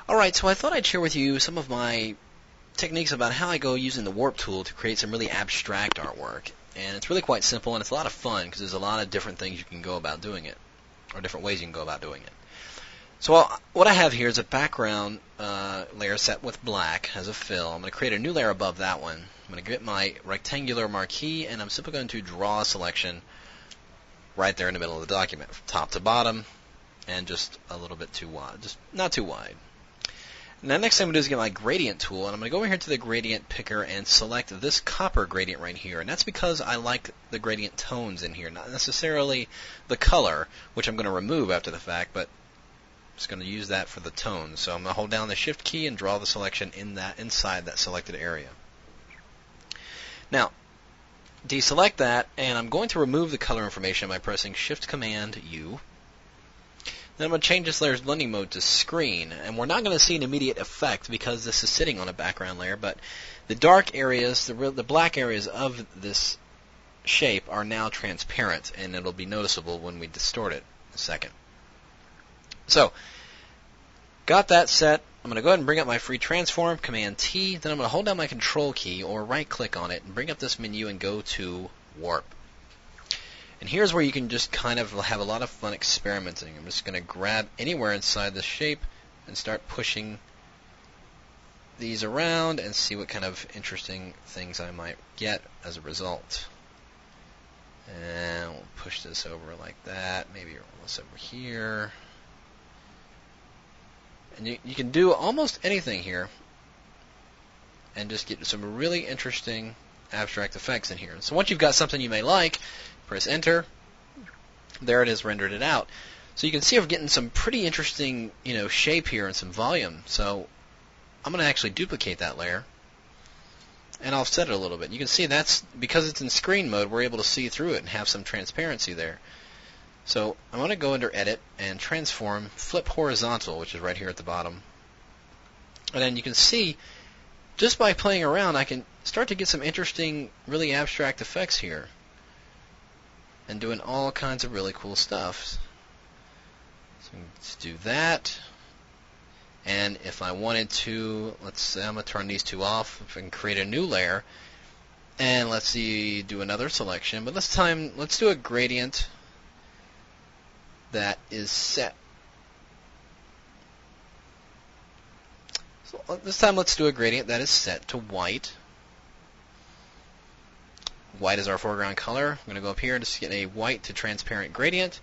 Alright, so I thought I'd share with you some of my techniques about how I go using the warp tool to create some really abstract artwork. And it's really quite simple, and it's a lot of fun because there's a lot of different things you can go about doing it, or different ways you can go about doing it. So what I have here is a background layer set with black as a fill. I'm going to create a new layer above that one. I'm going to get my rectangular marquee, and I'm simply going to draw a selection right there in the middle of the document, from top to bottom, and just a little bit too wide, just not too wide. Now, next thing I'm going to do is get my gradient tool, and I'm going to go over here to the gradient picker and select this copper gradient right here. And that's because I like the gradient tones in here, not necessarily the color, which I'm going to remove after the fact, but I'm just going to use that for the tones. So I'm going to hold down the Shift key and draw the selection inside that selected area. Now, deselect that, and I'm going to remove the color information by pressing Shift-Command-U. Then I'm going to change this layer's blending mode to screen, and we're not going to see an immediate effect because this is sitting on a background layer, but the dark areas, the black areas of this shape are now transparent, and it'll be noticeable when we distort it in a second. So, got that set. I'm going to go ahead and bring up my free transform, Command-T, then I'm going to hold down my Control key or right-click on it and bring up this menu and go to Warp. And here's where you can just kind of have a lot of fun experimenting. I'm just going to grab anywhere inside the shape and start pushing these around and see what kind of interesting things I might get as a result. And we'll push this over like that, maybe this over here. And you can do almost anything here and just get some really interesting abstract effects in here. So once you've got something you may like, press Enter. There it is, rendered it out. So you can see I'm getting some pretty interesting, shape here and some volume. So I'm going to actually duplicate that layer and offset it a little bit. You can see that's because it's in screen mode, we're able to see through it and have some transparency there. So I'm going to go under Edit and Transform, Flip Horizontal, which is right here at the bottom. And then you can see, just by playing around, I can start to get some interesting, really abstract effects here. And doing all kinds of really cool stuff. So let's do that. And if I wanted to, let's say I'm going to turn these two off. If I can create a new layer. And let's see, do another selection. But this time, let's do a gradient that is set. So this time let's do a gradient that is set to white. White is our foreground color. I'm going to go up here and just get a white to transparent gradient,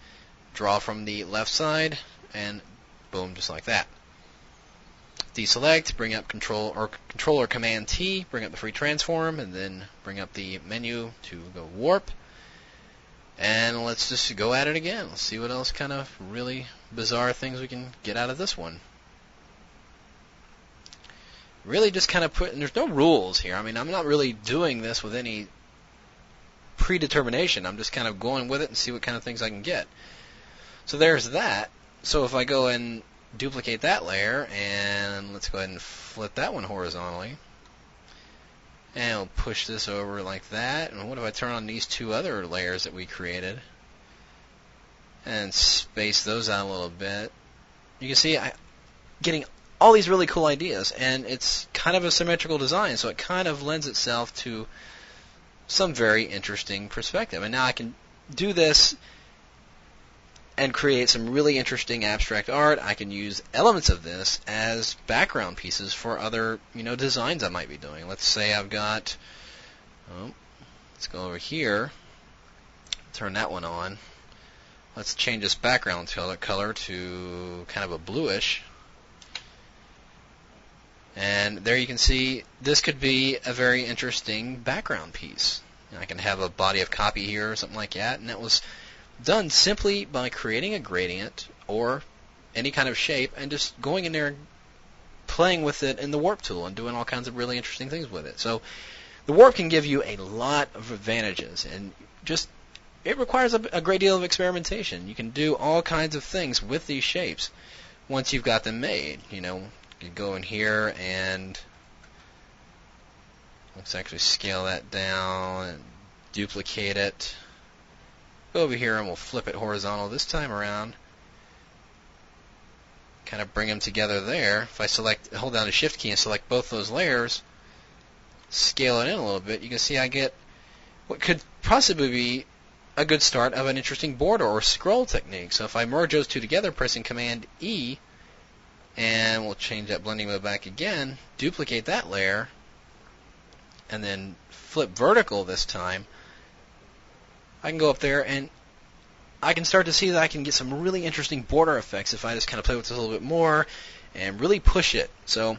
draw from the left side, and boom, just like that. Deselect, bring up Control or Command T, bring up the free transform, and then bring up the menu to go warp. And let's just go at it again. Let's see what else kind of really bizarre things we can get out of this one. Really just kind of there's no rules here. I mean, I'm not really doing this with any predetermination. I'm just kind of going with it and see what kind of things I can get. So there's that. So if I go and duplicate that layer, and let's go ahead and flip that one horizontally, and we'll push this over like that. And what if I turn on these two other layers that we created and space those out a little bit? You can see I'm getting all these really cool ideas, and it's kind of a symmetrical design, so it kind of lends itself to some very interesting perspective. And now I can do this and create some really interesting abstract art. I can use elements of this as background pieces for other, designs I might be doing. Let's say I've got, let's go over here, turn that one on. Let's change this background color to kind of a bluish. And there you can see this could be a very interesting background piece. And I can have a body of copy here or something like that, and that was done simply by creating a gradient or any kind of shape and just going in there and playing with it in the warp tool and doing all kinds of really interesting things with it. So the warp can give you a lot of advantages, and just it requires a great deal of experimentation. You can do all kinds of things with these shapes once you've got them made. You go in here and let's actually scale that down and duplicate it. Go over here and we'll flip it horizontal this time around. kind of bring them together there. If I hold down the Shift key and select both those layers, scale it in a little bit, you can see I get what could possibly be a good start of an interesting border or scroll technique. So if I merge those two together, pressing Command E, and we'll change that blending mode back again, duplicate that layer, and then flip vertical this time, I can go up there and I can start to see that I can get some really interesting border effects if I just kind of play with this a little bit more and really push it. So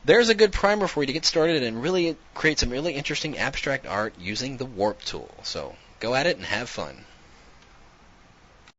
there's a good primer for you to get started and really create some really interesting abstract art using the warp tool. So go at it and have fun.